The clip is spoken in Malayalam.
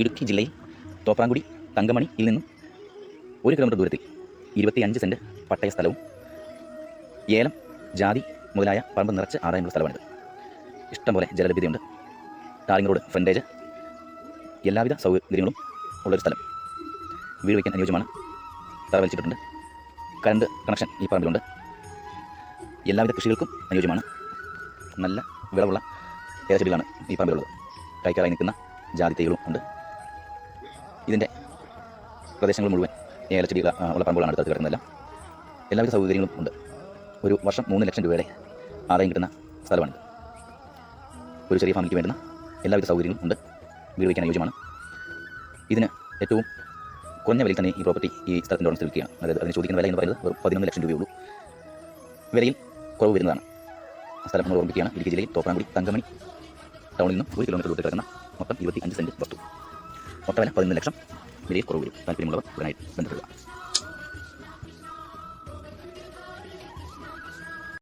ഇടുക്കി ജില്ലയിൽ തോപ്രാംകുടി തങ്കമണിയിൽ നിന്നും 1 കിലോമീറ്റർ ദൂരത്തിൽ 25 സെൻറ്റ് പട്ടയ സ്ഥലവും ഏലം, ജാതി മുതലായ പറമ്പ് നിറച്ച് ആദായമുള്ള സ്ഥലമാണിത്. ഇഷ്ടംപോലെ ജലലഭ്യതയുണ്ട്. ടാറിംഗ് റോഡ്, ഫ്രണ്ടേജ്, എല്ലാവിധ സൗകര്യങ്ങളും ഉള്ളൊരു സ്ഥലം. വീട് വയ്ക്കാൻ അനുയോജ്യമാണ്. തറ വലിച്ചിട്ടുണ്ട്. കറണ്ട് കണക്ഷൻ ഈ പറമ്പിലുണ്ട്. എല്ലാവിധ കൃഷികൾക്കും അനുയോജ്യമാണ്. നല്ല വിളവുള്ള ഏലച്ചെടികളാണ് ഈ പറമ്പിലുള്ളത്. കൈക്കാറായി നിൽക്കുന്ന ജാതി തൈകളും ഉണ്ട്. ഇതിൻ്റെ പ്രദേശങ്ങൾ മുഴുവൻ ഏലച്ചെടികൾ ഉള്ള പറമ്പുകളാണ് അടുത്തടുത്ത് കിടക്കുന്നതെല്ലാം. എല്ലാവിധ സൗകര്യങ്ങളും ഉണ്ട്. ഒരു വർഷം 3 ലക്ഷം രൂപയുടെ ആദായം കിട്ടുന്ന സ്ഥലമാണ്. ഒരു ചെറിയ ഫാമിലിക്ക് വേണ്ടുന്ന എല്ലാവിധ സൗകര്യങ്ങളും ഉണ്ട്. വീട് വയ്ക്കാൻ അനുയോജ്യമാണ്. ഇതിന് ഏറ്റവും കുറഞ്ഞ വിലയിൽ തന്നെ ഈ പ്രോപ്പർട്ടി ഈ സ്ഥലത്തിൻ്റെ ഉടമസ്ഥ വിൽക്കുകയാണ്. അതായത് അതിന് ചോദിക്കുന്ന വില എന്ന് പറയുന്നത് വെറും 11 ലക്ഷം രൂപയുള്ളൂ. വിലയിൽ കുറവ് വരുന്നതാണ്. സ്ഥലം നമ്മൾ ഓർമ്മിക്കുകയാണ്. ഇടുക്കി ജില്ലയിൽ തോപ്രാംകുടി തങ്കമണി ടൗണിൽ നിന്നും 1 കിലോമീറ്റർ ദൂരത്തിൽ കിടക്കുന്ന മൊത്തം 25 സെൻറ്റ് വസ്തു. മൊത്തം വില 11 ലക്ഷം. വിലയിൽ കുറവ് വരും. താല്പര്യമുള്ളവർ ഉടനായി ബന്ധപ്പെടുക.